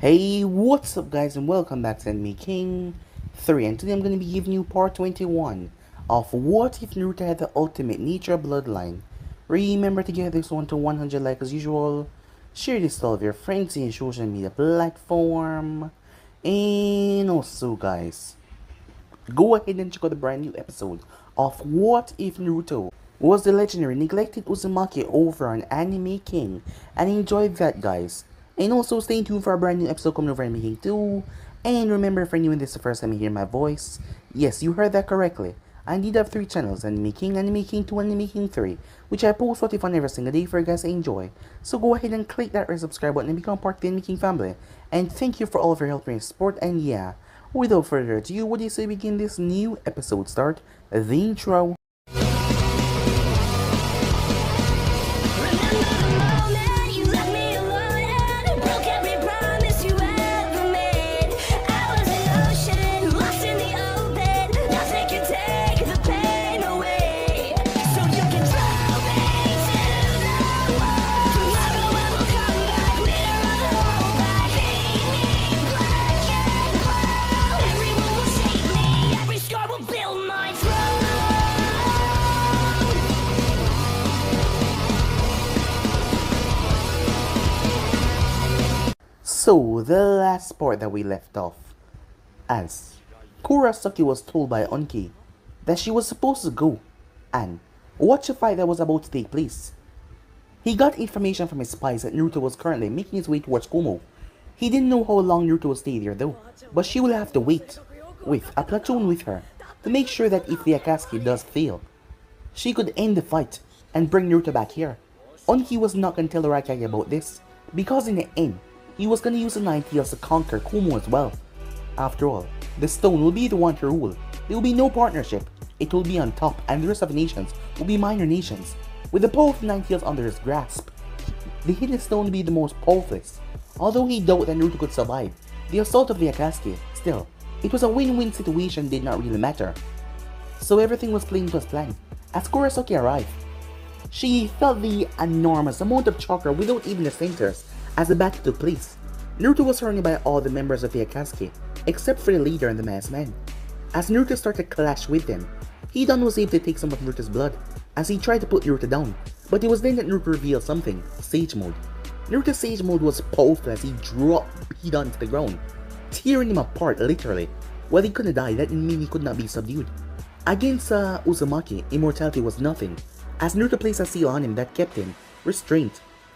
Hey, what's up guys and welcome back to Enemy King 3, and today I'm going to be giving you part 21 of What If Naruto Had the Ultimate Nature Bloodline. Remember to get this one to 100 likes as usual, share this to all of your friends in social media platform, and also guys, go ahead and check out the brand new episode of What If Naruto was the legendary neglected Uzumaki over on Anime King, and enjoy that guys. And also stay tuned for a brand new episode coming over Anime King 2. And remember, if anyone this is the first time you hear my voice, yes, you heard that correctly. I did have 3 channels, Anime King, Anime King 2, Anime King 3, which I post what if on every single day for you guys to enjoy. So go ahead and click that red subscribe button and become part of the Anime King family. And thank you for all of your help and support, and yeah, without further ado, what do you say we begin this new episode start? The intro. So, the last part that we left off, as Kurosaki was told by Onki that she was supposed to go and watch a fight that was about to take place. He got information from his spies that Naruto was currently making his way towards Komo. He didn't know how long Naruto would stay there though, but she will have to wait, with a platoon with her, to make sure that if the Akatsuki does fail, she could end the fight and bring Naruto back here. Onki was not going to tell Araki about this, because in the end, he was going to use the Nine Tails to conquer Kumo as well. After all, the stone will be the one to rule. There will be no partnership. It will be on top, and the rest of the nations will be minor nations. With the power of the Nine Tails under his grasp, the hidden stone will be the most powerful. Although he doubted that Naruto could survive the assault of the Akatsuki, still, it was a win-win situation, did not really matter. So everything was playing to his plan. As Kurosaki arrived, she felt the enormous amount of chakra without even the centers as the battle took place. Naruto was surrounded by all the members of the Akatsuki, except for the leader and the masked man. As Naruto started to clash with them, Hidan was able to take some of Naruto's blood, as he tried to put Naruto down, but it was then that Naruto revealed something, Sage Mode. Naruto's Sage Mode was powerful as he dropped Hidan to the ground, tearing him apart literally. While he couldn't die, that didn't mean he could not be subdued. Against Uzumaki, immortality was nothing, as Naruto placed a seal on him that kept him restrained,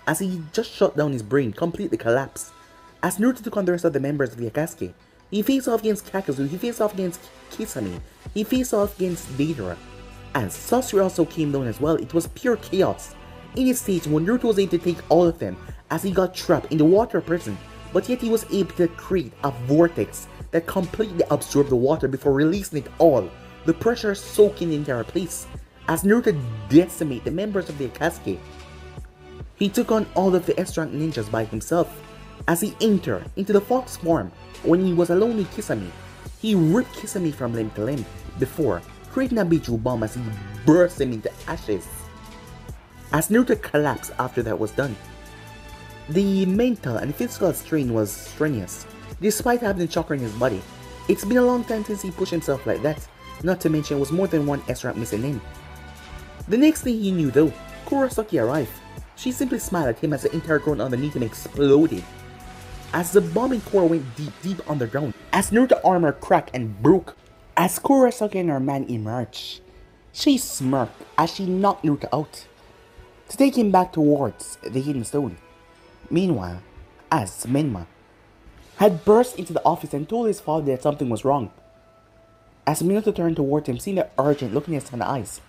as he just shut down his brain, completely collapsed. As Naruto took on the rest of the members of the Akatsuki, he faced off against Kakazu, he faced off against Kisame, he faced off against Deidara. As Sasori also came down as well, it was pure chaos. In his stage when Naruto was able to take all of them, as he got trapped in the water prison, but yet he was able to create a vortex that completely absorbed the water before releasing it all, the pressure soaking the entire place. As Naruto decimated the members of the Akatsuki, he took on all of the S-rank ninjas by himself. As he entered into the fox form, when he was alone with Kisame, he ripped Kisame from limb to limb before creating a Biju bomb as he burst him into ashes. As Naruto collapsed after that was done, the mental and physical strain was strenuous, despite having the chakra in his body. It's been a long time since he pushed himself like that, not to mention it was more than one S-rank missing in. The next thing he knew though, Kurosaki arrived. She simply smiled at him as the entire ground underneath him exploded, as the bombing core went deep underground, as Naruto armor cracked and broke. As Kurosaki and her man emerged, she smirked as she knocked Naruto out to take him back towards the hidden stone. Meanwhile, as Menma had burst into the office and told his father that something was wrong, as Minato turned towards him, seeing the urgent look in his eyes.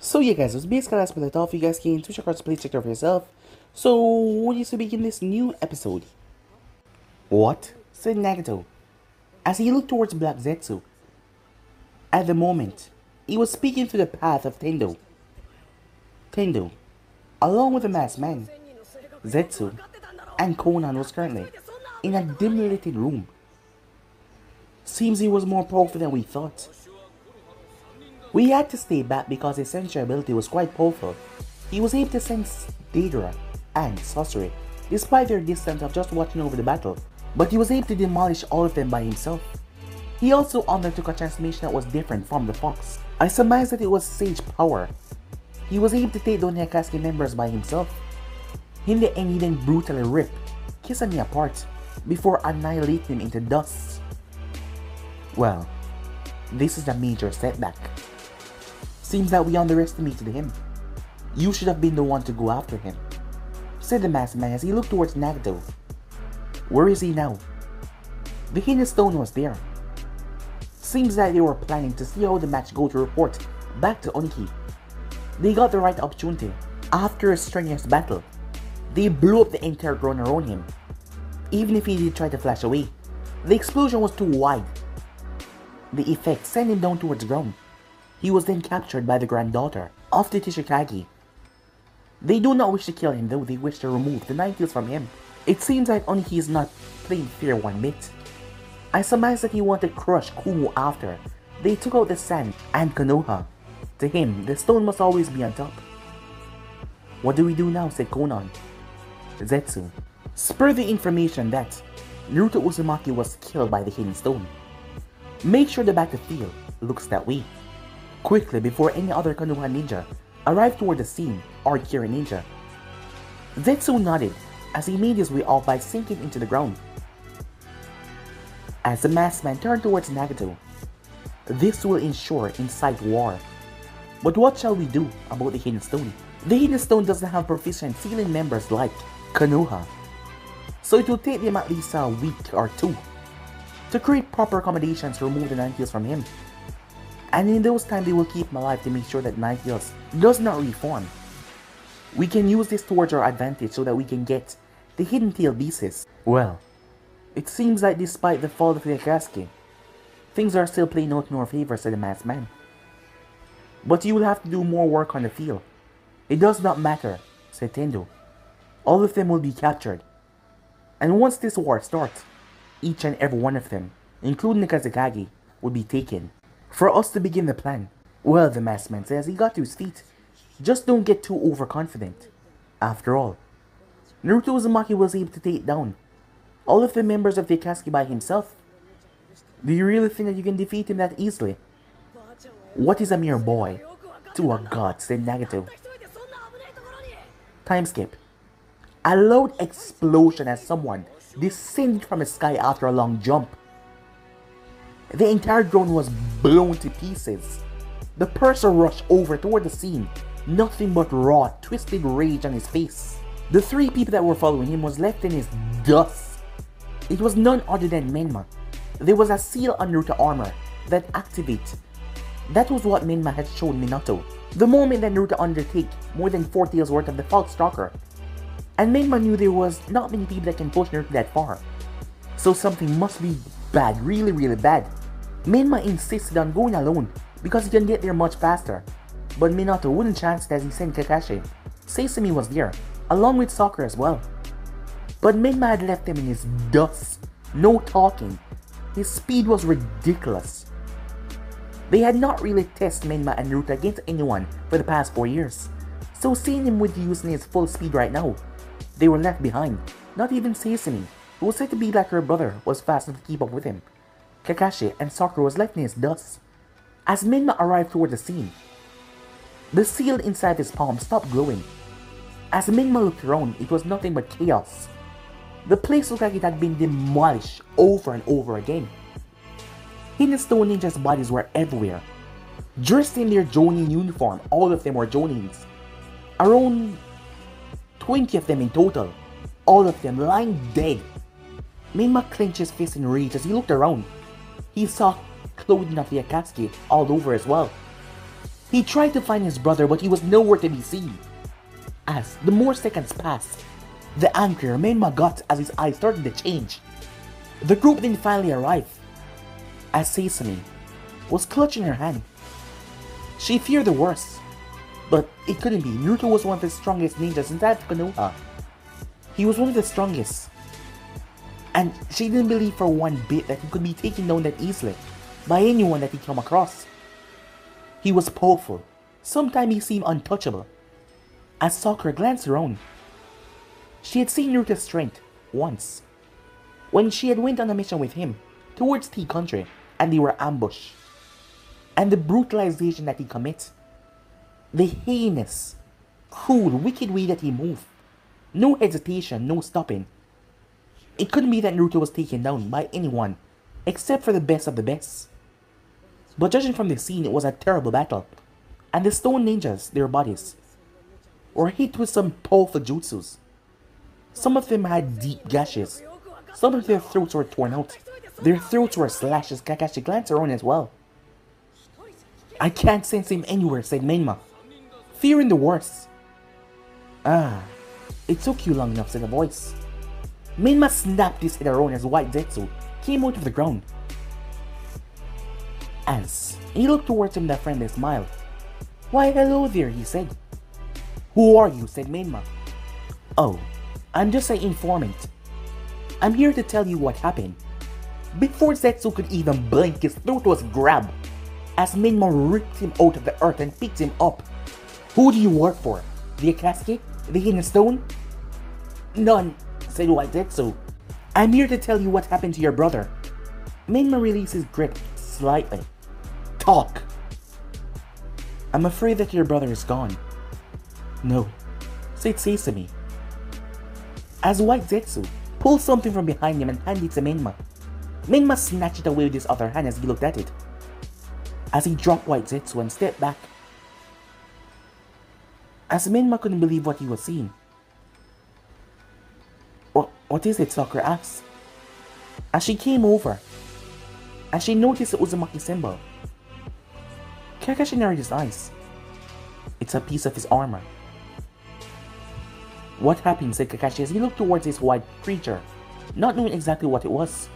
So yeah guys, it was basically that's what I thought. If you guys can switch across, please check it out for yourself. So what do you say begin this new episode? What? Said Nagato, as he looked towards Black Zetsu. At the moment, he was speaking through the path of Tendo. Tendo, along with the masked man, Zetsu, and Konan was currently in a dimly lit room. Seems he was more powerful than we thought. We had to stay back because his sensory ability was quite powerful. He was able to sense Deidara and Sasori, despite their distance of just watching over the battle. but he was able to demolish all of them by himself. He also undertook a transformation that was different from the fox. I surmise that it was Sage Power. He was able to take down the Akatsuki members by himself. In the end, he then brutally ripped Kisame apart before annihilating him into dust. Well, this is a major setback. Seems that we underestimated him. You should have been the one to go after him, said the masked man as he looked towards Nagato. Where is he now? The hidden stone was there. Seems that they were planning to see how the match go to report back to Onki. They got the right opportunity. After a strenuous battle, they blew up the entire ground around him. Even if he did try to flash away, the explosion was too wide. The effect sent him down towards the ground. He was then captured by the granddaughter of the Tishikage. They do not wish to kill him though, they wish to remove the 9 kills from him. It seems like Oniki is not playing fair one bit. I surmise that he wanted to crush Kumo after they took out the sand and Konoha. To him, the stone must always be on top. What do we do now, said Konan. Zetsu spurred the information that Naruto Uzumaki was killed by the hidden stone. Make sure the battlefield looks that way. Quickly, before any other Konoha ninja arrived toward the scene, or Kira ninja. Zetsu nodded as he made his way off by sinking into the ground. As the masked man turned towards Nagato, this will ensure incite war. But what shall we do about the hidden stone? The hidden stone doesn't have proficient sealing members like Konoha, so it will take them at least a week or two to create proper accommodations to remove the 9 kills from him. And in those times they will keep him alive to make sure that 9 kills does not reform. We can use this towards our advantage so that we can get the hidden tail beasts. Well, it seems like despite the fall of the Akatsuki, things are still playing out in our favor, said the masked man. But you will have to do more work on the field. It does not matter, said Tendo. All of them will be captured. And once this war starts, each and every one of them, including the Kazekage, will be taken. For us to begin the plan. Well, the masked man says, he got to his feet. Just don't get too overconfident. After all, Naruto Uzumaki was able to take down all of the members of the Akatsuki by himself. Do you really think that you can defeat him that easily? What is a mere boy to a god, said Nagato. Time skip. A loud explosion as someone descended from the sky after a long jump. The entire drone was blown to pieces. The purser rushed over toward the scene, nothing but raw, twisted rage on his face. The 3 people that were following him was left in his dust. It was none other than Menma. There was a seal on Naruto armor that activated. That was what Menma had shown Minato the moment that Naruto undertake more than 4 tails worth of the False Stalker. And Menma knew there was not many people that can push Naruto that far. So something must be bad, really bad. Menma insisted on going alone because he can get there much faster. But Minato wouldn't chance it as he sent Kakashi. Sesame was there, along with Sakura as well. But Menma had left him in his dust. No talking. His speed was ridiculous. They had not really tested Menma and Naruto against anyone for the past 4 years. So seeing him with using his full speed right now, they were left behind. Not even Sesame, who was said to be like her brother, was fast enough to keep up with him. Kakashi and Sakura was left in his dust. As Menma arrived toward the scene, the seal inside his palm stopped glowing. As Menma looked around, it was nothing but chaos. The place looked like it had been demolished over and over again. Hidden Stone Ninjas' bodies were everywhere. Dressed in their Jonin uniform, all of them were Jonins. Around 20 of them in total, all of them lying dead. Menma clenched his fist in rage as he looked around. He saw clothing of the Akatsuki all over as well. He tried to find his brother, but he was nowhere to be seen. As the more seconds passed, the angrier Menma got as his eyes started to change. The group then finally arrived, as Sesame was clutching her hand. She feared the worst, but it couldn't be. Naruto was one of the strongest ninjas inside of Konoha. He was one of the strongest. And she didn't believe for one bit that he could be taken down that easily by anyone that he come across. He was powerful. Sometimes he seemed untouchable. As Sakura glanced around, she had seen Naruto's strength once. when she had went on a mission with him towards Tea Country and they were ambushed. And the brutalization that he commit, the heinous, cruel, wicked way that he moved, no hesitation, no stopping. It couldn't be that Naruto was taken down by anyone except for the best of the best. But judging from the scene, it was a terrible battle, and the stone ninjas, their bodies, were hit with some powerful jutsus. Some of them had deep gashes. Some of their throats were torn out. Their throats were slashed as Kakashi glanced around as well. "I can't sense him anywhere," said Menma, fearing the worst. "Ah, it took you long enough," said a voice. Menma snapped his head around as White Zetsu came out of the ground. As he looked towards him with a friendly smile. "Why, hello there," he said. "Who are you?" said Menma. "Oh, I'm just an informant. I'm here to tell you what happened." Before Zetsu could even blink, his throat was grabbed as Menma ripped him out of the earth and picked him up. "Who do you work for? The Akatsuki? The Hidden Stone?" "None," said White Zetsu. "I'm here to tell you what happened to your brother." Menma released his grip slightly. "Talk." "I'm afraid that your brother is gone." "No," said Sesame. As White Zetsu pulled something from behind him and handed it to Menma, Menma snatched it away with his other hand as he looked at it. As he dropped White Zetsu and stepped back. As Menma couldn't believe what he was seeing. What is it?" Sakura asked. As she came over, and she noticed the Uzumaki symbol. Kakashi narrowed his eyes. "It's a piece of his armor." "What happened?" said Kakashi as he looked towards this white creature, not knowing exactly what it was.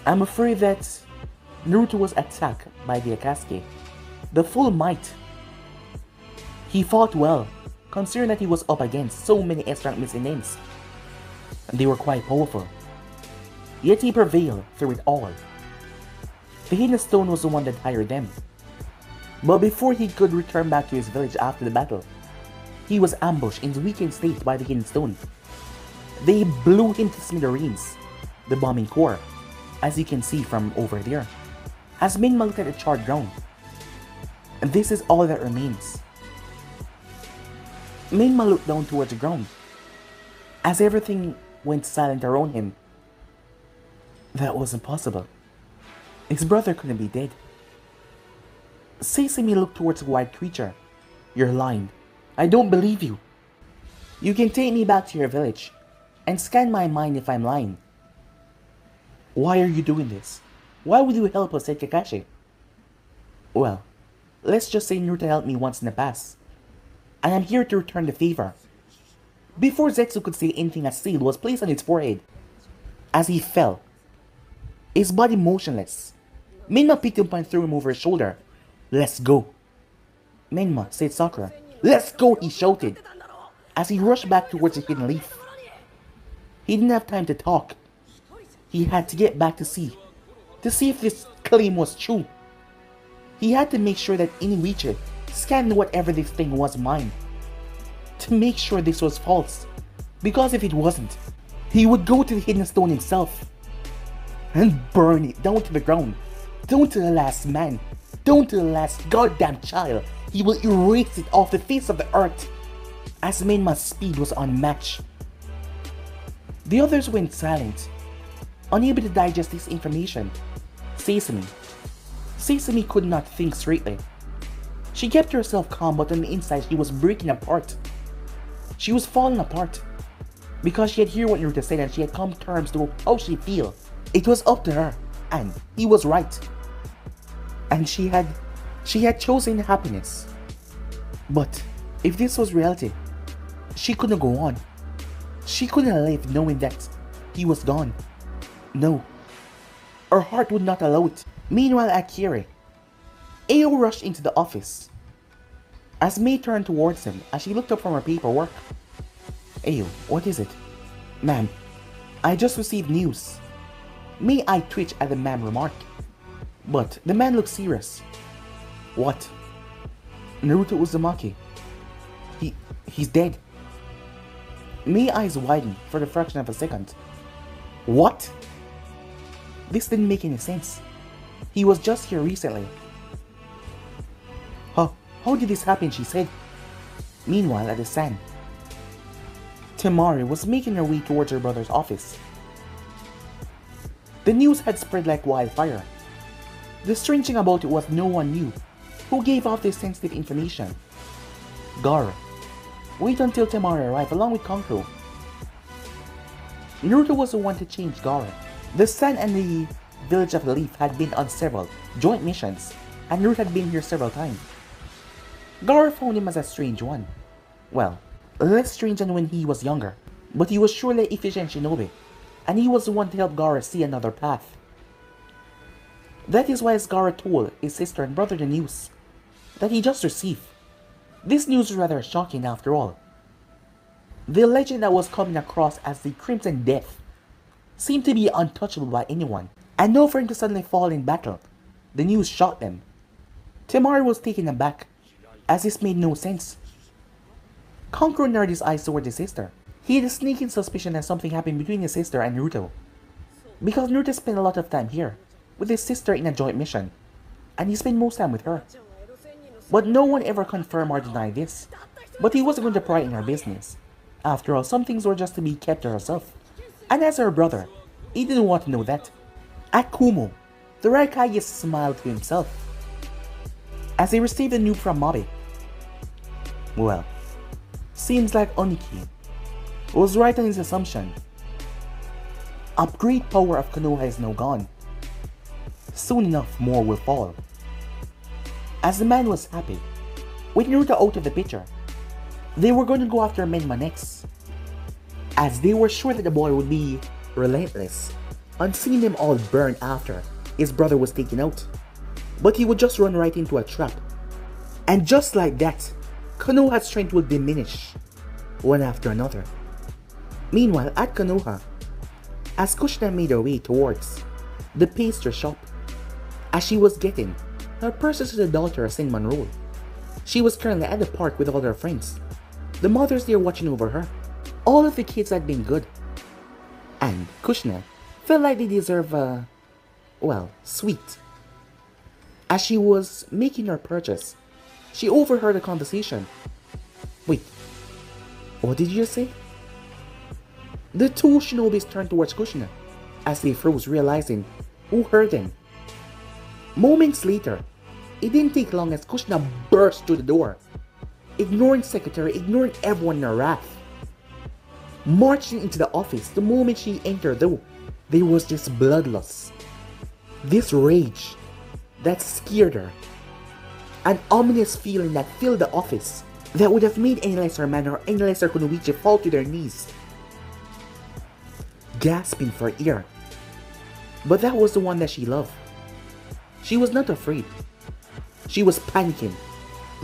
"I'm afraid that Naruto was attacked by the Akatsuki. The full might. He fought well, considering that he was up against so many S-rank missing names. They were quite powerful. Yet he prevailed through it all. The Hidden Stone was the one that hired them. But before he could return back to his village after the battle, he was ambushed in weakened state by the Hidden Stone. They blew him to smithereens, the bombing core, as you can see from over there, as Menma looked at the charred ground. And this is all that remains. Menma looked down towards the ground, as everything went silent around him. That wasn't possible. His brother couldn't be dead. Sesame looked towards the white creature. "You're lying. I don't believe you. You can take me back to your village and scan my mind if I'm lying." "Why are you doing this? Why would you help us?" said Kakashi. "Well, let's just say Naruto helped me once in the past, and I'm here to return the favor." Before Zetsu could say anything, a seal was placed on his forehead. As he fell, his body motionless, Menma picked him up and threw him over his shoulder. "Let's go." "Menma," said Sakura. "Let's go," he shouted, as he rushed back towards the hidden leaf. He didn't have time to talk. He had to get back to see if this claim was true. He had to make sure that Iniuchi scanned whatever this thing was mine, to make sure this was false, because if it wasn't, he would go to the Hidden Stone himself and burn it down to the ground, down to the last man, down to the last goddamn child. He will erase it off the face of the earth. As Menma's speed was unmatched. The others went silent, unable to digest this information. Sesame could not think straightly. She kept herself calm, but on the inside she was breaking apart. She was falling apart, because she had heard what Naruto said and she had come to terms to how she feel. It was up to her, and he was right. And she had chosen happiness. But if this was reality, she couldn't go on. She couldn't live knowing that he was gone. No, her heart would not allow it. Meanwhile at Kiri, Ayo rushed into the office. As May turned towards him as she looked up from her paperwork. "Ayo, what is it?" "Ma'am, I just received news." May I twitch at the man remark. But the man looked serious. "What?" "Naruto Uzumaki. He's dead." May eyes widened for the fraction of a second. What? This didn't make any sense. He was just here recently. How did this happen, she said. Meanwhile, at the sand, Temari was making her way towards her brother's office. The news had spread like wildfire. The strange thing about it was no one knew who gave out this sensitive information. Gara. Wait until Temari arrived along with Kankuro. Naruto was the one to change Gara. The Sun and the Village of the Leaf had been on several joint missions, and Naruto had been here several times. Gara found him as a strange one. Well, less strange than when he was younger, but he was surely an efficient shinobi, and he was the one to help Gara see another path. That is why Gara told his sister and brother the news that he just received. This news was rather shocking after all. The legend that was coming across as the Crimson Death seemed to be untouchable by anyone, and now for him to suddenly fall in battle, the news shocked them. Temari was taken aback, as this made no sense. Kankuro narrowed his eyes toward his sister. He had a sneaking suspicion that something happened between his sister and Naruto, because Naruto spent a lot of time here with his sister in a joint mission, and he spent most time with her. But no one ever confirmed or denied this, but he wasn't going to pry in her business. After all, some things were just to be kept to herself, and as her brother, he didn't want to know that. At Kumo, the Raikage smiled to himself as he received the news from Mabe. Well, seems like Oniki was right on his assumption. Upgrade power of Konoha is now gone. Soon enough, more will fall. As the man was happy, with Naruto out of the picture, they were going to go after Menma next, as they were sure that the boy would be relentless on seeing them all burn after his brother was taken out, but he would just run right into a trap. And just like that, Konoha's strength would diminish, one after another. Meanwhile, at Konoha, as Kushina made her way towards the pastry shop, as she was getting her purchase to the daughter of Saint Monroe, she was currently at the park with all her friends. The mothers there watching over her. All of the kids had been good, and Kushina felt like they deserve a, well, sweet. As she was making her purchase, she overheard a conversation. Wait, what did you just say? The two shinobis turned towards Kushina as they froze, realizing who heard them. Moments later, it didn't take long as Kushina burst through the door, ignoring secretary, ignoring everyone in her wrath. Marching into the office, the moment she entered though, there was this bloodlust, this rage that scared her, an ominous feeling that filled the office that would have made any lesser man or any lesser kunoichi fall to their knees, gasping for air. But that was the one that she loved. She was not afraid. She was panicking.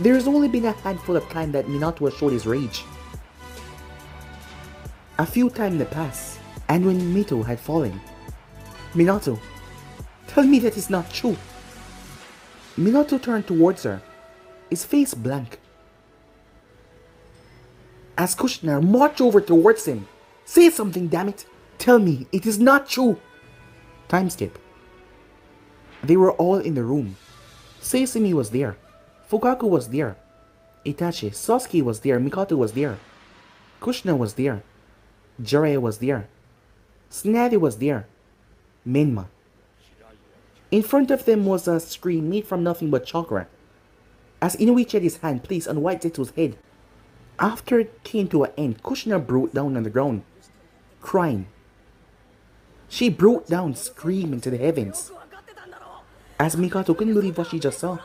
There's only been a handful of times that Minato showed his rage. A few times in the past, and when Mito had fallen. Minato, tell me that is not true. Minato turned towards her, his face blank. As Kushina marched over towards him, say something, damn it! Tell me it is not true! Time skip. They were all in the room. Seisumi was there. Fukaku was there. Itachi, Sasuke was there. Mikoto was there. Kushina was there. Jiraiya was there. Tsunade was there. Menma. In front of them was a screen made from nothing but chakra, as Inoichi had his hand placed on White Zetsu's head. After it came to an end, Kushina broke down on the ground, crying. She broke down, screaming to the heavens, as Mikoto couldn't believe what she just saw.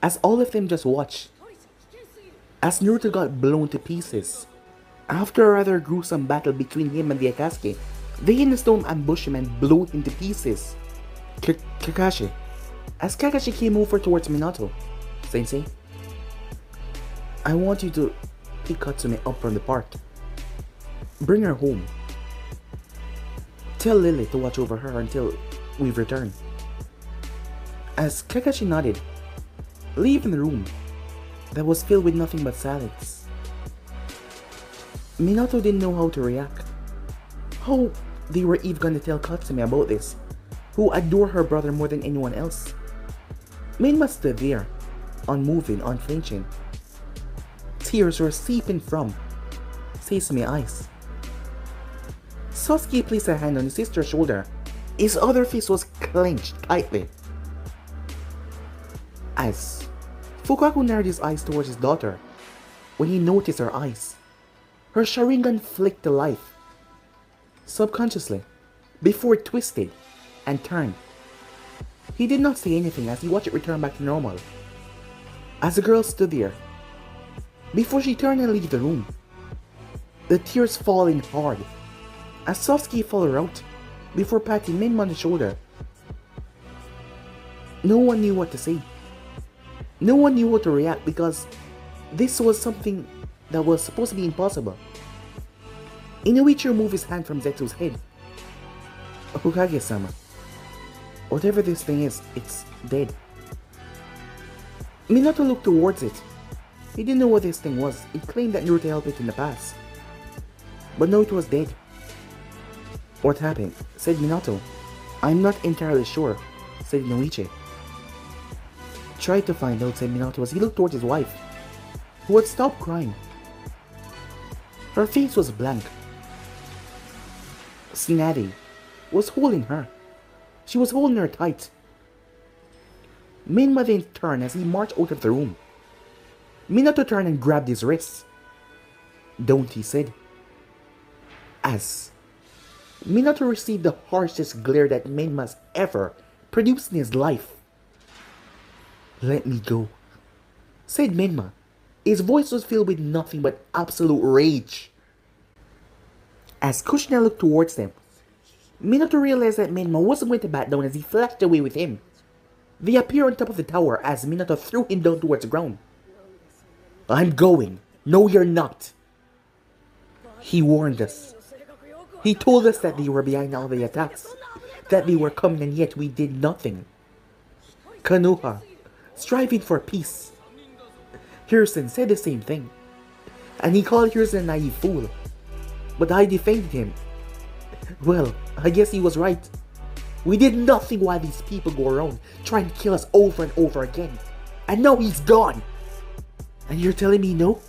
As all of them just watched, as Naruto got blown to pieces. After a rather gruesome battle between him and the Akatsuki, they in the storm ambushed him and blew him to pieces. Kakashi. As Kakashi came over towards Minato, Sensei, I want you to pick Katsume up from the park. Bring her home. Tell Lily to watch over her until we return. As Kakashi nodded, leaving the room that was filled with nothing but silence. Minato didn't know how to react. How they were even gonna tell Katsumi about this, who adored her brother more than anyone else. Minma stood there, unmoving, unflinching. Tears were seeping from sesame eyes. Sasuke placed a hand on his sister's shoulder. His other fist was clenched tightly. As Fukaku narrowed his eyes towards his daughter, when he noticed her eyes, her Sharingan flicked to life, subconsciously, before it twisted and turned. He did not say anything as he watched it return back to normal. As the girl stood there, before she turned and left the room, the tears falling hard, as Sasuke followed her out, before patting Minma on the shoulder. No one knew what to say. No one knew how to react because this was something that was supposed to be impossible. Inoichi removed his hand from Zetsu's head. Hokage-sama, whatever this thing is, it's dead. Minato looked towards it. He didn't know what this thing was. He claimed that Naruto helped it in the past, but no, it was dead. What happened? Said Minato. I'm not entirely sure, said Inoichi. Try to find out, said Minato as he looked towards his wife, who had stopped crying. Her face was blank. Tsunade was holding her. She was holding her tight. Minma then turned as he marched out of the room. Minato turned and grabbed his wrists. Don't, he said. As Minato received the harshest glare that Minma's ever produced in his life. Let me go, said Minma. His voice was filled with nothing but absolute rage. As Kushina looked towards them, Minato realized that Minma wasn't going to back down as he flashed away with him. They appeared on top of the tower as Minato threw him down towards the ground. I'm going. No, you're not. He warned us. He told us that they were behind all the attacks, that they were coming and yet we did nothing. Konoha, striving for peace. Hiruzen said the same thing, and he called Hiruzen a naive fool. But I defended him. Well, I guess he was right. We did nothing while these people go around trying to kill us over and over again. And now he's gone. And you're telling me no?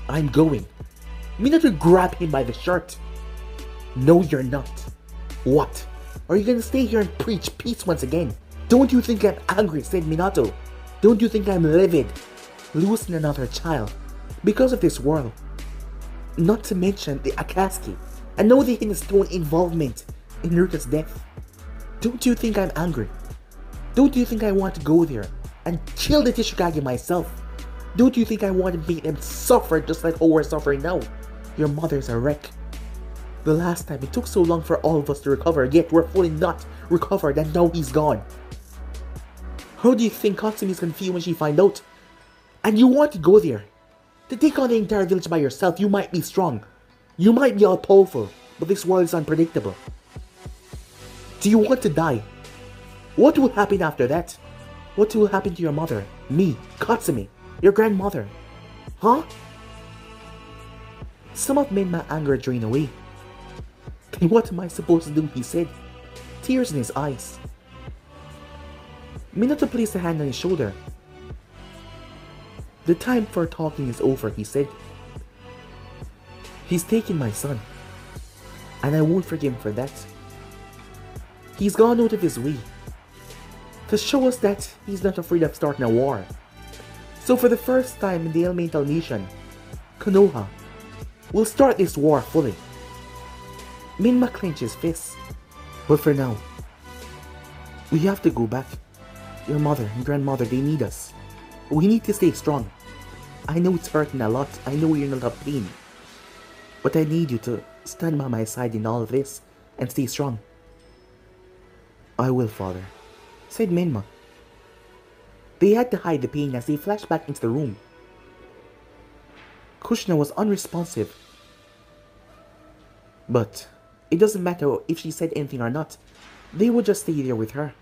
I'm going. Minato grabbed him by the shirt. No, you're not. What? Are you gonna stay here and preach peace once again? Don't you think I'm angry, said Minato. Don't you think I'm livid, losing another child because of this world? Not to mention the Akatsuki, and now the Hinstone involvement in Naruto's death. Don't you think I'm angry? Don't you think I want to go there and kill the Tishikage myself? Don't you think I want to make them suffer just like how we're suffering now? Your mother's a wreck. The last time it took so long for all of us to recover, yet we're fully not recovered and now he's gone. How do you think Katsumi's gonna feel when she finds out? And you want to go there? To take on the entire village by yourself, you might be strong. You might be all powerful, but this world is unpredictable. Do you want to die? What will happen after that? What will happen to your mother, me, Katsumi, your grandmother? Huh? Some of Minma's anger drained away. Then what am I supposed to do, he said, tears in his eyes. Minato placed a hand on his shoulder. The time for talking is over, he said. He's taken my son, and I won't forgive him for that. He's gone out of his way to show us that he's not afraid of starting a war. So for the first time in the elemental nation, Konoha will start this war fully. Minma clenched his fists. But for now, we have to go back. Your mother and grandmother, they need us. We need to stay strong. I know it's hurting a lot. I know you're in a lot of pain. But I need you to stand by my side in all of this and stay strong. I will, father, said Minma. They had to hide the pain as they flashed back into the room. Kushina was unresponsive. But it doesn't matter if she said anything or not. They would just stay there with her.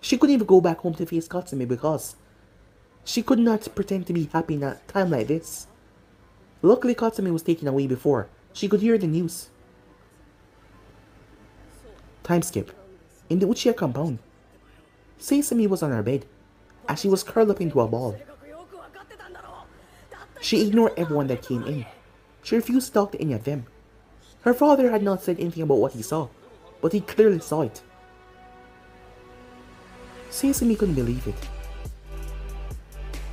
She couldn't even go back home to face Katsumi because she could not pretend to be happy in a time like this. Luckily, Katsumi was taken away before she could hear the news. Time skip. In the Uchiha compound, Sesame was on her bed as she was curled up into a ball. She ignored everyone that came in. She refused to talk to any of them. Her father had not said anything about what he saw, but he clearly saw it. Sesame couldn't believe it.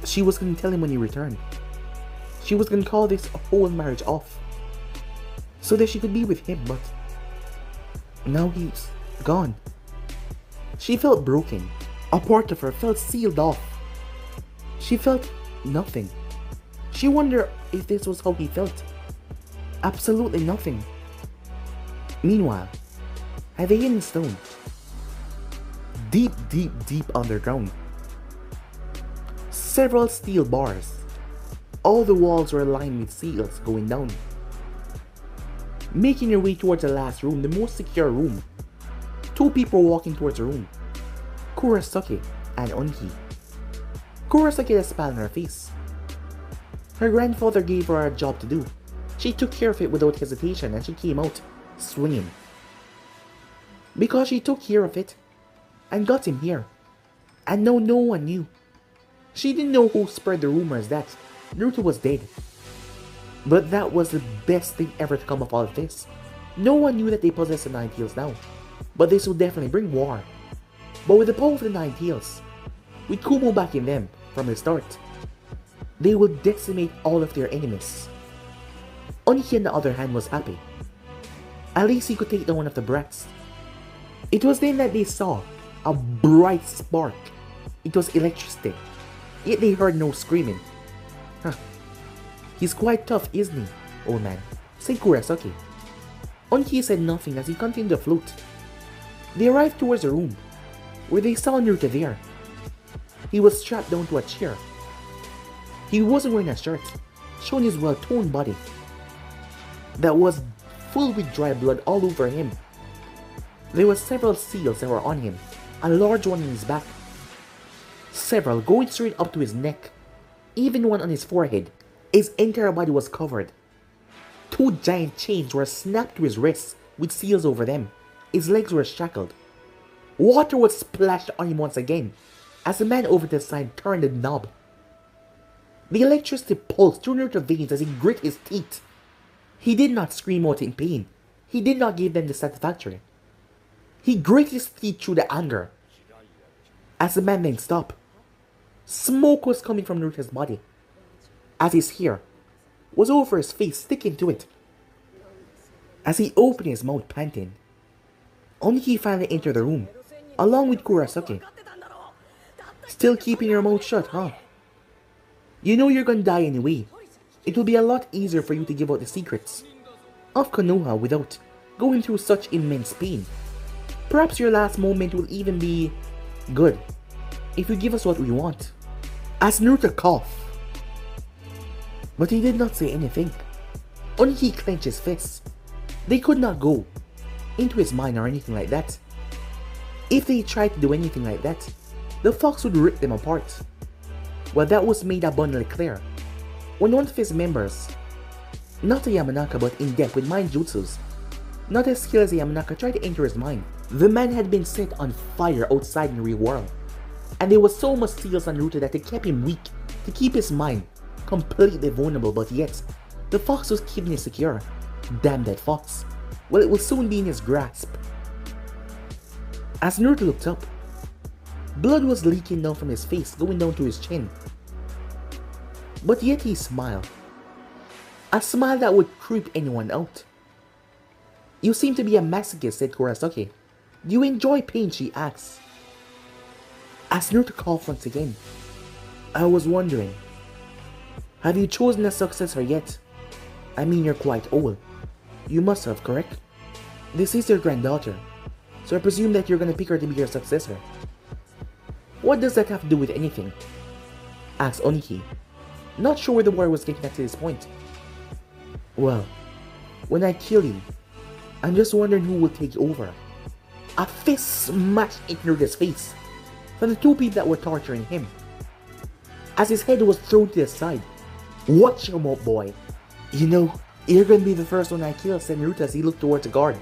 She was going to tell him when he returned. She was going to call this whole marriage off, so that she could be with him, but now he's gone. She felt broken. A part of her felt sealed off. She felt nothing. She wondered if this was how he felt. Absolutely nothing. Meanwhile, at the hidden stone, deep, deep, deep underground, several steel bars. All the walls were lined with seals going down. Making their way towards the last room, the most secure room. Two people walking towards the room. Kurosaki and Onki. Kurosaki had a smile on her face. Her grandfather gave her a job to do. She took care of it without hesitation and she came out swinging. Because she took care of it and got him here. And now no one knew. She didn't know who spread the rumors that Naruto was dead. But that was the best thing ever to come of all of this. No one knew that they possessed the Nine Tails now. But this would definitely bring war. But with the power of the Nine Tails, with Kumo backing them from the start, they will decimate all of their enemies. Oniki on the other hand was happy. At least he could take down one of the brats. It was then that they saw a bright spark. It was electricity. Yet they heard no screaming. Huh. He's quite tough, isn't he, old man? Said Kurosaki. Onki said nothing as he continued to float. They arrived towards the room, where they saw Naruto there. He was strapped down to a chair. He wasn't wearing a shirt, showing his well-toned body that was full with dry blood all over him. There were several seals that were on him, a large one on his back, several going straight up to his neck, even one on his forehead. His entire body was covered. Two giant chains were snapped to his wrists with seals over them. His legs were shackled. Water was splashed on him once again as the man over to the side turned the knob. The electricity pulsed through Naruto's veins as he grit his teeth. He did not scream out in pain. He did not give them the satisfaction. He grit his teeth through the anger. As the man then stopped, smoke was coming from Naruto's body, as his hair was over his face, sticking to it. As he opened his mouth panting, Oniki finally entered the room, along with Kurosaki. Still keeping your mouth shut, huh? You know you're gonna die anyway. It will be a lot easier for you to give out the secrets of Konoha without going through such immense pain. Perhaps your last moment will even be good if you give us what we want. As Naruto coughed, but he did not say anything. Only he clenched his fists. They could not go into his mind or anything like that. If they tried to do anything like that, the fox would rip them apart. Well, that was made abundantly clear when one of his members, not a Yamanaka but in depth with mind jutsus, not as skilled as a Yamanaka, tried to enter his mind. The man had been set on fire outside in the real world, and there was so much seals on Naruto that it kept him weak to keep his mind completely vulnerable, but yet the fox was keeping it secure. Damn that fox. Well, it will soon be in his grasp. As Naruto looked up, blood was leaking down from his face, going down to his chin. But yet he smiled. A smile that would creep anyone out. You seem to be a masochist, said Kurosaki. Do you enjoy pain, she asked. As Naruto coughed once again, I was wondering, have you chosen a successor yet? I mean, you're quite old. You must have, correct? This is your granddaughter, so I presume that you're gonna pick her to be your successor. What does that have to do with anything? Asked Oniki, not sure where the war was getting at this point. Well, when I kill you, I'm just wondering who will take over. A fist smashed into Naruto's face from the two people that were torturing him, as his head was thrown to the side. Watch your mouth, boy. You know, you're gonna be the first one I kill, said Naruto as he looked towards the guard.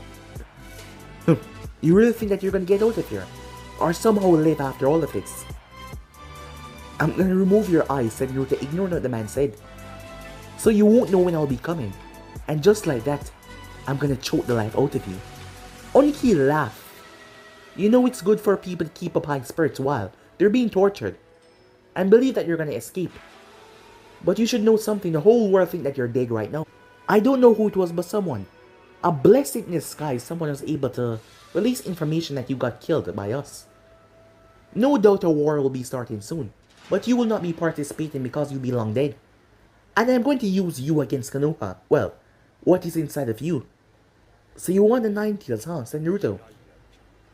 You really think that you're gonna get out of here? Or somehow live after all of this? I'm gonna remove your eyes, said Naruto, ignoring what the man said. So you won't know when I'll be coming. And just like that, I'm gonna choke the life out of you. Oniki laughed. You know it's good for people to keep up high spirits while they're being tortured. And believe that you're gonna escape. But you should know something, the whole world think that you're dead right now. I don't know who it was, but someone. A blessing in disguise, someone was able to release information that you got killed by us. No doubt a war will be starting soon, but you will not be participating because you belong dead. And I'm going to use you against Konoha. Well, what is inside of you? So you want the 9 tails, huh, said Naruto.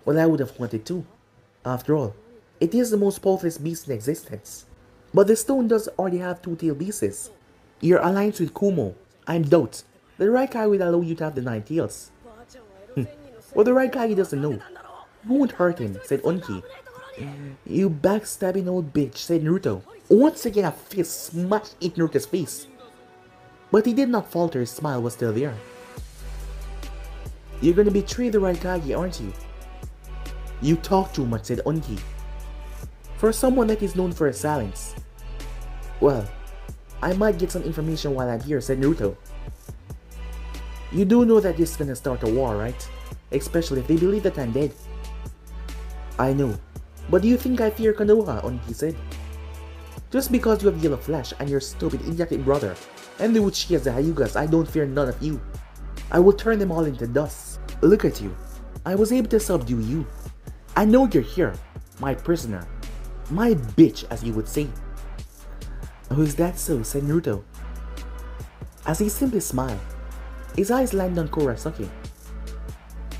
Well, I would have wanted to. After all, it is the most powerful beast in existence. But the stone does already have 2-tailed beasts. Your alliance with Kumo, I'm doubt. The right guy will allow you to have the 9 tails. Well, the right guy he doesn't know. You won't hurt him, said Onki. You backstabbing old bitch, said Naruto. Once again a fist smashed in Naruto's face. But he did not falter, his smile was still there. You're gonna betray the right guy, aren't you? You talk too much, said Onki. For someone that is known for his silence. Well, I might get some information while I'm here, said Naruto. You do know that this is gonna start a war, right? Especially if they believe that I'm dead. I know. But do you think I fear Konoha? Onki said. Just because you have yellow flesh and your stupid idiotic brother and the Uchihas the Hyugas, I don't fear none of you. I will turn them all into dust. Look at you. I was able to subdue you. I know you're here, my prisoner. My bitch, as you would say. Oh, is that so? Said Naruto. As he simply smiled, his eyes landed on Kurosaki.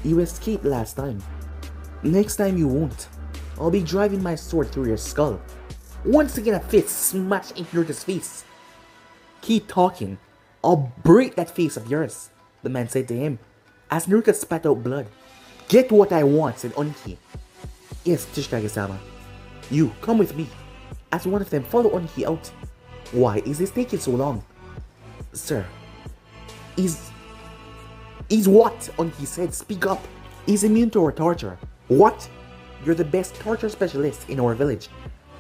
You escaped last time. Next time you won't. I'll be driving my sword through your skull. Once again a fist smashed into Naruto's face. Keep talking. I'll break that face of yours, the man said to him, as Naruto spat out blood. Get what I want, said Onki. Yes, Tsuchikage-sama. You, come with me. As one of them, follow Onki out. Why is this taking so long? Sir. He's what? Onki said. Speak up. He's immune to our torture. What? You're the best torture specialist in our village.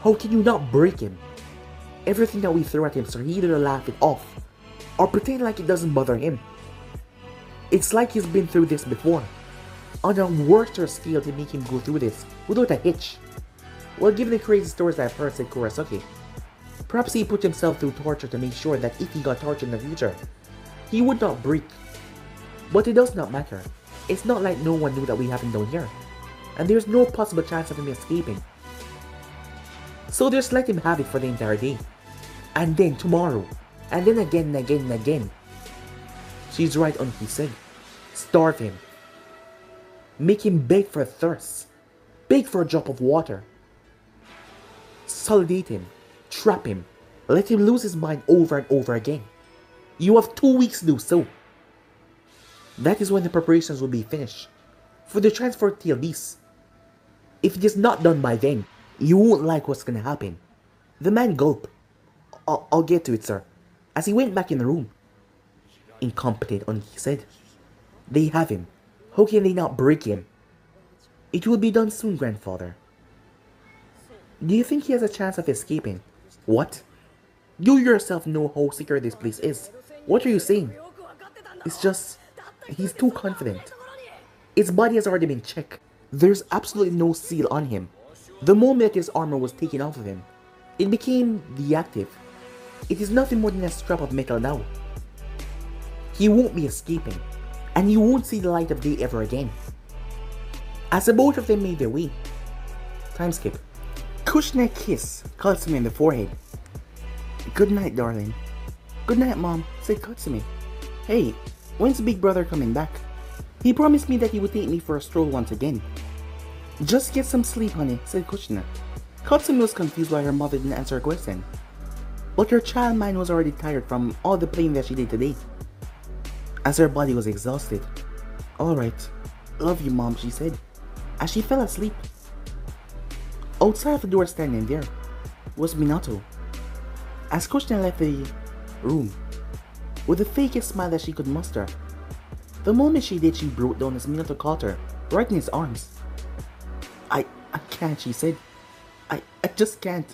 How can you not break him? Everything that we throw at him, sir, he either laugh it off or pretend like it doesn't bother him. It's like he's been through this before. On a worse scale to make him go through this without a hitch. Well, given the crazy stories I've heard, said Kurosaki, perhaps he put himself through torture to make sure that if he got tortured in the future, he would not break. But it does not matter. It's not like no one knew that we have him down here, and there's no possible chance of him escaping. So just let him have it for the entire day, and then tomorrow, and then again and again and again. She's right, Onki said. Starve him. Make him beg for a thirst. Beg for a drop of water. Solidate him. Trap him. Let him lose his mind over and over again. You have 2 weeks to do so. That is when the preparations will be finished for the transfer to the beast. If it is not done by then, you won't like what's gonna happen. The man gulped. I'll get to it, sir. As he went back in the room. Incompetent, Onki said. They have him. How can they not break him? It will be done soon, grandfather. Do you think he has a chance of escaping? What? You yourself know how secure this place is. What are you saying? It's just, he's too confident. His body has already been checked. There's absolutely no seal on him. The moment his armor was taken off of him, it became deactive. It is nothing more than a scrap of metal now. He won't be escaping, and you won't see the light of day ever again. As the both of them made their way, time skip. Kushina kissed Katsumi in the forehead. Good night, darling. Good night, Mom, said Katsumi. Hey, when's Big Brother coming back? He promised me that he would take me for a stroll once again. Just get some sleep, honey, said Kushina. Katsumi was confused why her mother didn't answer her question. But her child mind was already tired from all the playing that she did today, as her body was exhausted. Alright, love you, Mom, she said, as she fell asleep. Outside of the door standing there was Minato. As Kushina left the room, with the fakest smile that she could muster, The moment she did, she broke down as Minato caught her, right in his arms. I can't, she said. I just can't.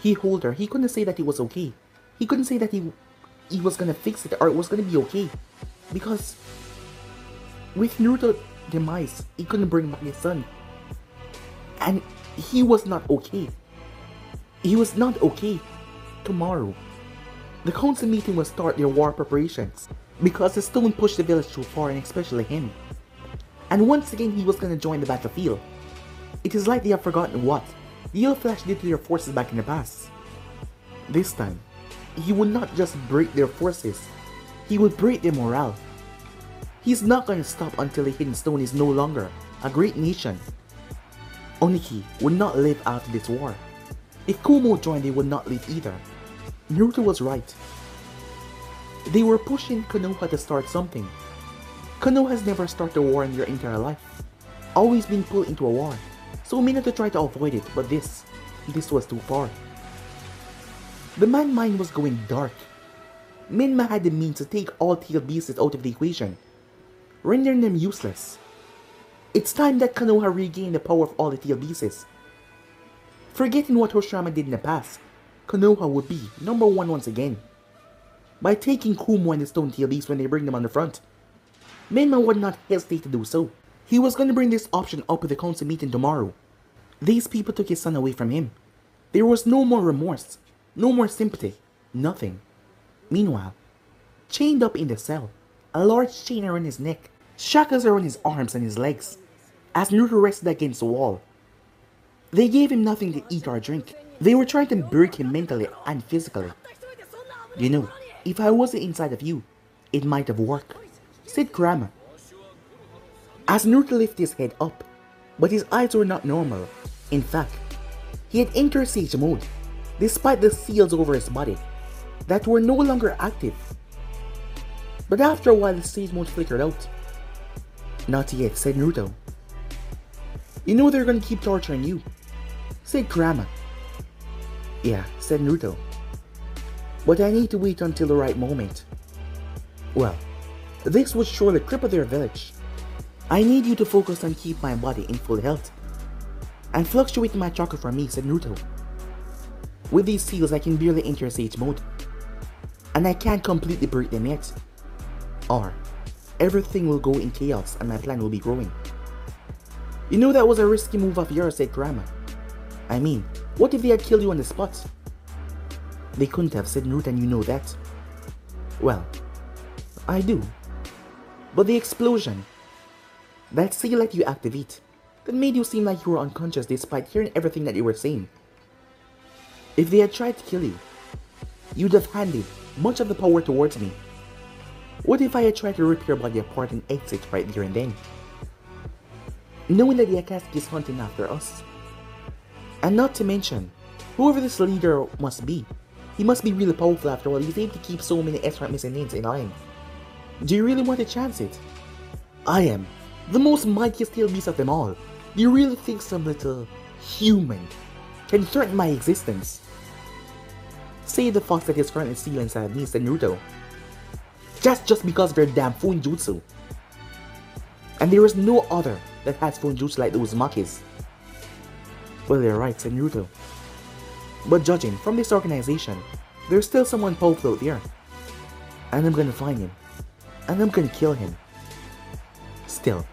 He held her. He couldn't say that it was okay. He couldn't say that he was gonna fix it or it was gonna be okay. Because with Naruto's demise, he couldn't bring back his son. And he was not okay. He was not okay. Tomorrow, the council meeting will start their war preparations. Because the stone pushed the village too far, and especially him. And once again, he was gonna join the battlefield. It is like they have forgotten what the Yellow Flash did to their forces back in the past. This time, he would not just break their forces, he would break their morale. He's not gonna stop until the Hidden Stone is no longer a great nation. Oniki would not live after this war. If Kumo joined, they would not live either. Naruto was right. They were pushing Konoha to start something. Konoha has never started a war in their entire life. Always been pulled into a war. So Minato tried to avoid it, but this was too far. The man mind was going dark. Minma had the means to take all tailed beasts out of the equation, rendering them useless. It's time that Konoha regained the power of all the tailed beasts. Forgetting what Hoshirama did in the past, Konoha would be number one once again. By taking Kumo and the stone tailed beasts when they bring them on the front, Minma would not hesitate to do so. He was going to bring this option up at the council meeting tomorrow. These people took his son away from him. There was no more remorse, no more sympathy, nothing. Meanwhile, chained up in the cell, a large chain around his neck, shackles around his arms and his legs, as Naruto rested against the wall. They gave him nothing to eat or drink. They were trying to break him mentally and physically. You know, if I wasn't inside of you, it might have worked, said Kurama. As Naruto lifted his head up, but his eyes were not normal. In fact, he had entered Sage mode, despite the seals over his body that were no longer active. But after a while, the Sage mode flickered out. Not yet, said Naruto. You know they're gonna keep torturing you, said Kurama. Yeah, said Naruto. But I need to wait until the right moment. Well, this would surely cripple their village. I need you to focus on keep my body in full health. And fluctuate my chakra for me, said Naruto. With these seals I can barely enter Sage mode. And I can't completely break them yet. Or, everything will go in chaos and my plan will be growing. You know that was a risky move of yours, said Kurama. I mean, what if they had killed you on the spot? They couldn't have, said Naruto, and you know that. Well, I do. But the explosion, that seal that you activate, that made you seem like you were unconscious despite hearing everything that you were saying. If they had tried to kill you, you'd have handed much of the power towards me. What if I had tried to rip your body apart and exit right there and then? Knowing that the Akatsuki is hunting after us. And not to mention, whoever this leader must be, he must be really powerful after all. He's able to keep so many extra missing names in line. Do you really want to chance it? I am the most mightiest tail beast of them all. Do you really think some little human can threaten my existence? Say the fox that is currently sealed inside me, said Naruto. Just because of their damn Funjutsu. And there is no other that has Funjutsu like those Makis. Well, you're right, said Naruto. But judging from this organization, there's still someone powerful out there. And I'm gonna find him. And I'm gonna kill him. Still,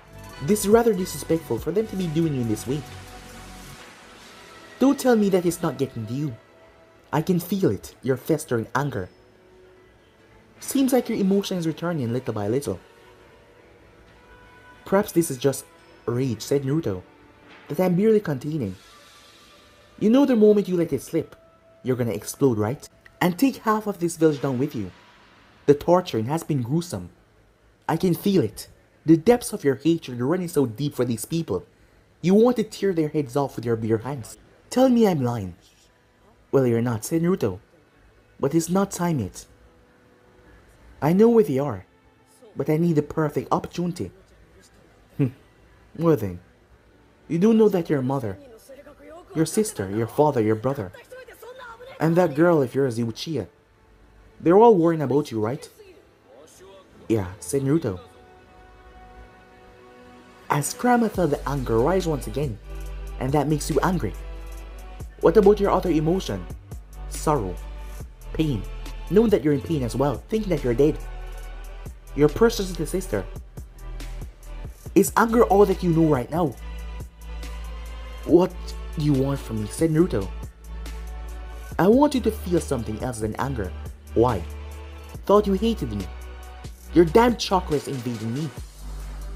this is rather disrespectful for them to be doing you in this way. Don't tell me that it's not getting to you. I can feel it, your festering anger. Seems like your emotion is returning little by little. Perhaps this is just rage, said Naruto, that I'm barely containing. You know the moment you let it slip, you're gonna explode, right? And take half of this village down with you. The torturing has been gruesome. I can feel it. The depths of your hatred are running so deep for these people. You want to tear their heads off with your bare hands. Tell me I'm lying. Well, you're not, said Naruto. But it's not time yet. I know where they are, but I need the perfect opportunity. Well then, you do know that your mother, your sister, your father, your brother, and that girl of yours, Uchiha, they're all worrying about you, right? Yeah, said Naruto. As Kurama felt the anger rise once again, and that makes you angry. What about your other emotion? Sorrow, pain, knowing that you're in pain as well, thinking that you're dead. Your precious little sister. Is anger all that you know right now? What do you want from me? Said Naruto. I want you to feel something else than anger. Why? Thought you hated me. Your damn chakra is invading me.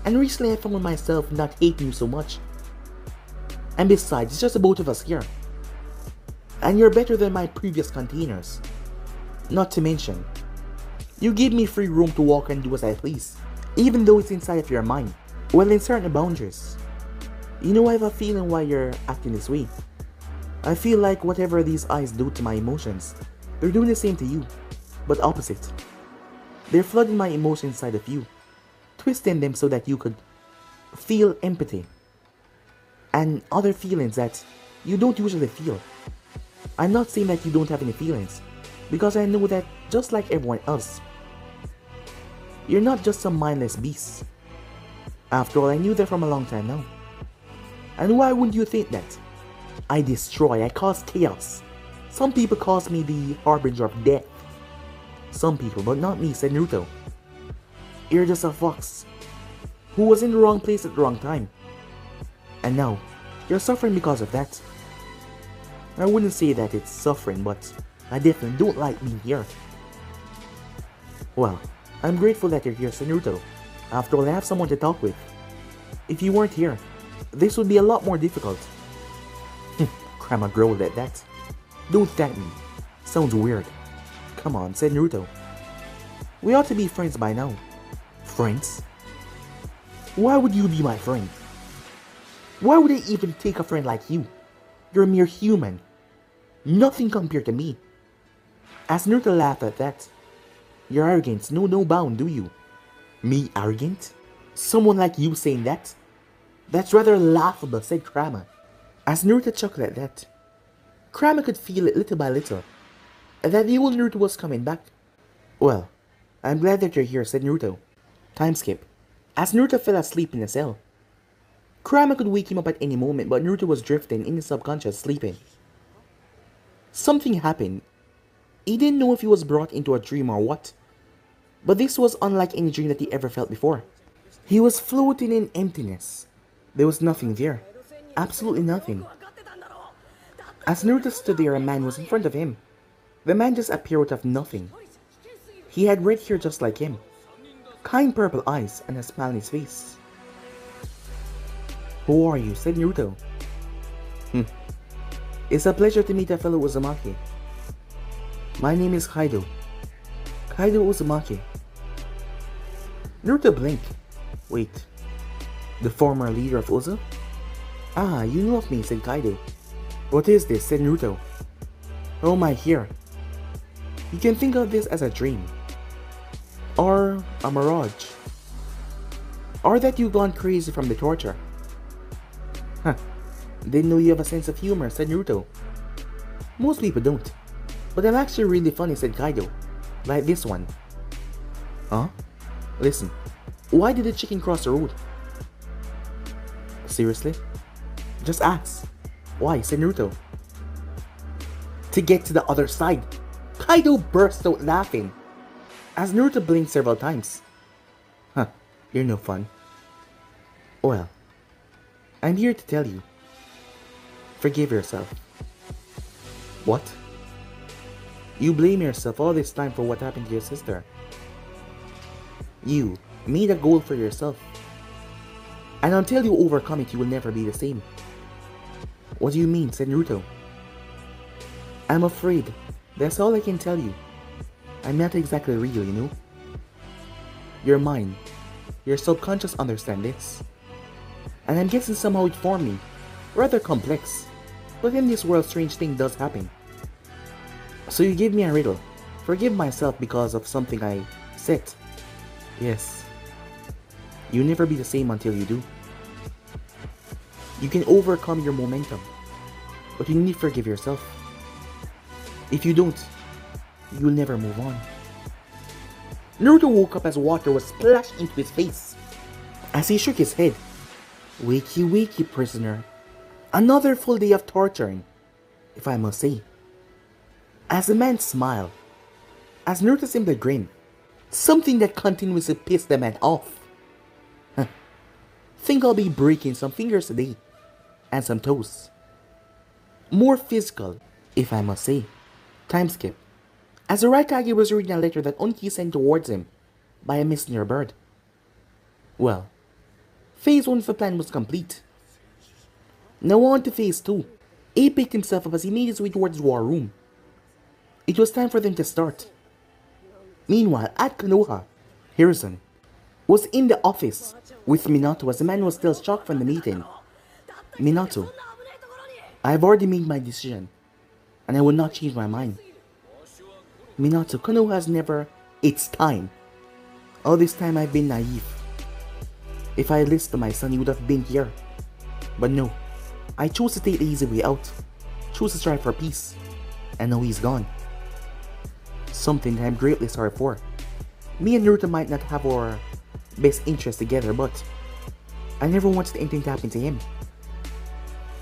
And recently I found myself not hating you so much. And besides, it's just the both of us here. And you're better than my previous containers. Not to mention, you give me free room to walk and do as I please, even though it's inside of your mind. Well, in certain boundaries. You know, I have a feeling why you're acting this way. I feel like whatever these eyes do to my emotions, they're doing the same to you, but opposite. They're flooding my emotions inside of you, twisting them so that you could feel empathy and other feelings that you don't usually feel. I'm not saying that you don't have any feelings, because I know that just like everyone else, you're not just some mindless beast. After all, I knew that from a long time now. And why wouldn't you think that? I destroy, I cause chaos. Some people call me the harbinger of death. Some people, but not me, said Naruto. You're just a fox who was in the wrong place at the wrong time. And now, you're suffering because of that. I wouldn't say that it's suffering, but I definitely don't like being here. Well, I'm grateful that you're here, said Naruto. After all, I have someone to talk with. If you weren't here, this would be a lot more difficult. Kurama growled at that. Don't thank me. Sounds weird. Come on, said Naruto. We ought to be friends by now. Friends? Why would you be my friend? Why would I even take a friend like you? You're a mere human. Nothing compared to me. As Naruto laughed at that. Your arrogance knows no bound, do you? Me arrogant? Someone like you saying that? That's rather laughable, said Kurama. As Naruto chuckled at that, Kurama could feel it little by little, that the old Naruto was coming back. Well, I'm glad that you're here, said Naruto. Time skip. As Naruto fell asleep in the cell, Kurama could wake him up at any moment, but Naruto was drifting in his subconscious, sleeping. Something happened. He didn't know if he was brought into a dream or what, but this was unlike any dream that he ever felt before. He was floating in emptiness. There was nothing there. Absolutely nothing. As Naruto stood there, a man was in front of him. The man just appeared out of nothing. He had red hair just like him, kind purple eyes, and a smile on his face. Who are you? Said Naruto. It's a pleasure to meet a fellow Uzumaki. My name is Kaido. Kaido Uzumaki. Naruto blinked. Wait, the former leader of Uzu? Ah, you know of me, said Kaido. What is this? Said Naruto. Oh my, here. You can think of this as a dream. Or a mirage. Or that you've gone crazy from the torture. Huh. Didn't know you have a sense of humor, said Naruto. Most people don't. But I'm actually really funny, said Kaido. Like this one. Huh? Listen. Why did the chicken cross the road? Seriously? Just ask. Why? Said Naruto. To get to the other side. Kaido burst out laughing, as Naruto blinked several times. Huh, you're no fun. Well, I'm here to tell you. Forgive yourself. What? You blame yourself all this time for what happened to your sister. You made a goal for yourself. And until you overcome it, you will never be the same. What do you mean? Said Naruto. I'm afraid. That's all I can tell you. I'm not exactly real, you know. Your mind, your subconscious understand this. And I'm guessing somehow it formed me. Rather complex. But in this world, strange thing does happen. So you give me a riddle. Forgive myself because of something I said. Yes. You'll never be the same until you do. You can overcome your momentum, but you need to forgive yourself. If you don't, you'll never move on. Naruto woke up as water was splashed into his face. As he shook his head, "Wakey wakey, prisoner. Another full day of torturing, if I must say." As the man smiled, as Naruto simply grinned, something that continuously pissed the man off. Think I'll be breaking some fingers today, and some toes. More physical, if I must say. Time skip. As the Raikage was reading a letter that Unki sent towards him by a messenger bird. Well, phase 1 of the plan was complete. Now on to phase 2. Abe picked himself up as he made his way towards the war room. It was time for them to start. Meanwhile, at Konoha, Hiruzen was in the office with Minato as the man was still shocked from the meeting. "Minato, I have already made my decision, and I will not change my mind." "Minato, Konoha has never... It's time. All this time I've been naive. If I had listened to my son, he would have been here. But no, I chose to take the easy way out, chose to strive for peace, and now he's gone. Something that I'm greatly sorry for. Me and Naruto might not have our best interests together, but I never wanted anything to happen to him.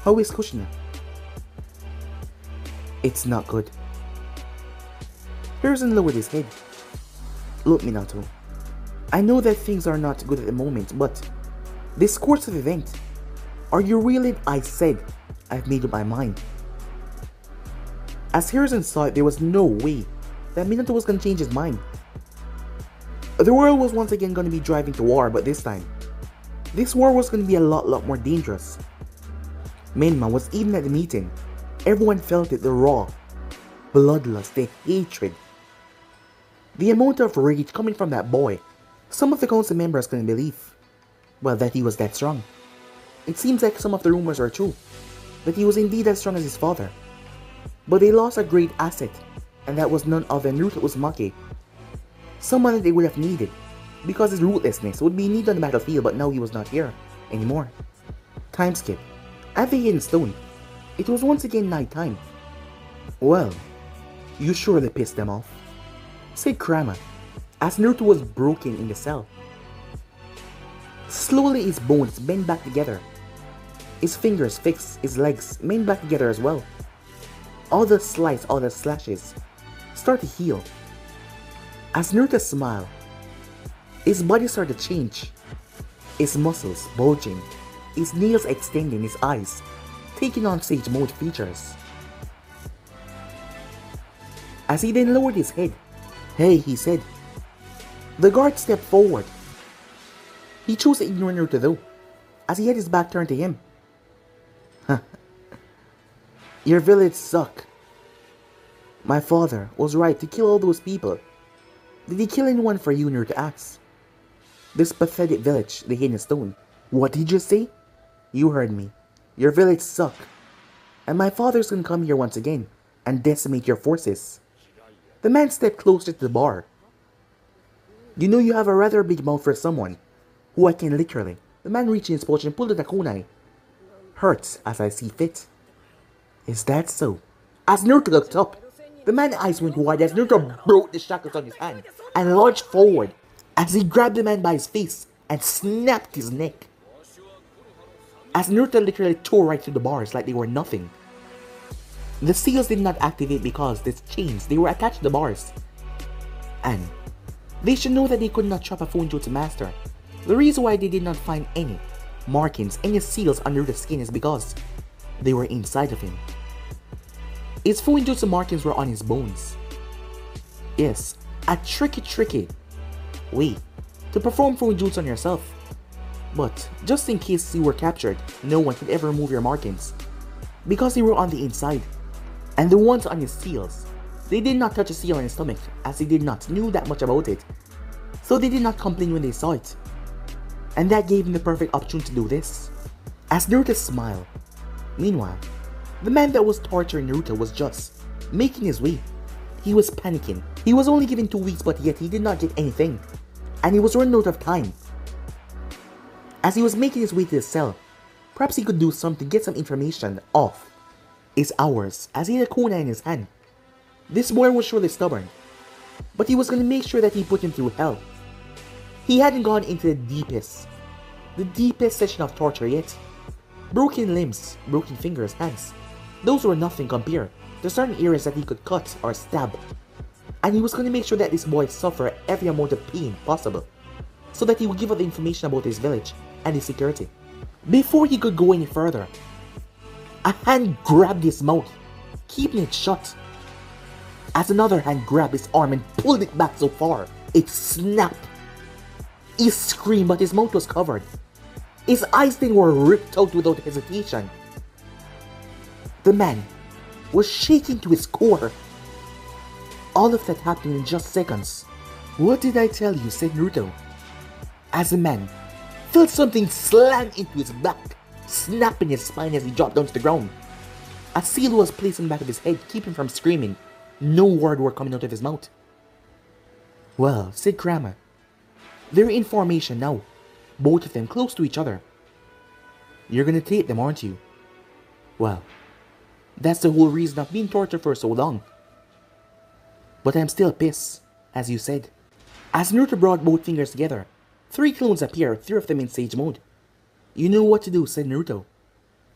How is Kushina?" "It's not good." Hiruzen lowered his head. "Look, Minato, I know that things are not good at the moment, but this course of event, are you really..." "I said I've made up my mind." As Hiruzen saw it, there was no way that Minato was going to change his mind. The world was once again going to be driving to war, but this time, this war was going to be a lot more dangerous. Menma was even at the meeting. Everyone felt it, the raw bloodlust, the hatred. The amount of rage coming from that boy, some of the council members couldn't believe, well, that he was that strong. It seems like some of the rumors are true, that he was indeed as strong as his father. But they lost a great asset, and that was none other than Naruto Uzumaki. Someone that they would have needed, because his ruthlessness would be needed on the battlefield, but now he was not here anymore. Time skip. At the Hidden Stone, it was once again night time. "Well, you surely pissed them off," said Kurama, as Naruto was broken in the cell. Slowly his bones bent back together. His fingers fixed, his legs bent back together as well. All the slashes start to heal. As Naruto smiled, his body started to change. His muscles bulging, his nails extending, his eyes taking on sage mode features. As he then lowered his head, "Hey," he said. The guard stepped forward. He chose to ignore Naruto though, as he had his back turned to him. "Your village suck. My father was right to kill all those people. Did he kill anyone for you?" Naruto asked. "This pathetic village, the Hidden Stone." "What did you say?" "You heard me. Your village suck. And my father's gonna come here once again and decimate your forces." The man stepped closer to the bar. "You know you have a rather big mouth for someone who I can literally..." The man reached in his pouch and pulled out a kunai. "Hurts as I see fit." "Is that so?" As Naruto looked up, the man's eyes went wide as Naruto broke the shackles on his hand and lunged forward as he grabbed the man by his face and snapped his neck. As Naruto literally tore right through the bars like they were nothing. The seals did not activate because the chains, they were attached to the bars. And they should know that they could not trap a Fuinjutsu master. The reason why they did not find any markings, any seals under the skin is because they were inside of him. His Fuinjutsu markings were on his bones. Yes, a tricky way to perform Fuinjutsu on yourself. But just in case you were captured, no one could ever remove your markings, because they were on the inside. And the ones on his seals, they did not touch a seal on his stomach, as they did not know that much about it. So they did not complain when they saw it. And that gave him the perfect opportunity to do this. As Naruto smiled. Meanwhile, the man that was torturing Naruto was just making his way. He was panicking. He was only given 2 weeks, but yet he did not get anything. And he was running out of time. As he was making his way to the cell, perhaps he could do something, get some information off his hours, as he had a kunai in his hand. This boy was surely stubborn. but he was going to make sure that he put him through hell. He hadn't gone into the deepest section of torture yet. Broken limbs, broken fingers, hands, those were nothing compared to certain areas that he could cut or stab. And he was going to make sure that this boy suffered every amount of pain possible, so that he would give out the information about his village and his security. Before he could go any further, a hand grabbed his mouth, keeping it shut, as another hand grabbed his arm and pulled it back so far, it snapped. He screamed, but his mouth was covered. His eyes then were ripped out without hesitation. The man was shaking to his core. All of that happened in just seconds. "What did I tell you?" said Naruto, as the man felt something slam into his back, snapping his spine as he dropped down to the ground. A seal was placed in the back of his head, keeping him from screaming. No word were coming out of his mouth. "Well," said Kurama, "they're in formation now, both of them close to each other. You're gonna take them, aren't you? Well, that's the whole reason of being tortured for so long. But I'm still pissed, as you said." As Naruto brought both fingers together, 3 clones appeared, 3 of them in sage mode. "You know what to do," said Naruto,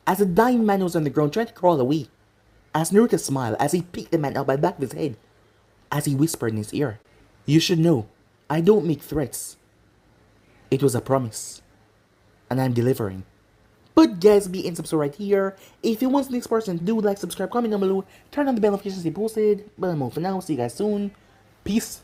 as the dying man was on the ground trying to crawl away. As Naruto smiled as he picked the man up by the back of his head, as he whispered in his ear, "You should know, I don't make threats. It was a promise, and I'm delivering." But guys, be in subscribe right here. If you want the next person, do like, subscribe, comment down below, turn on the bell notifications to be posted. But I'm out for now. See you guys soon. Peace.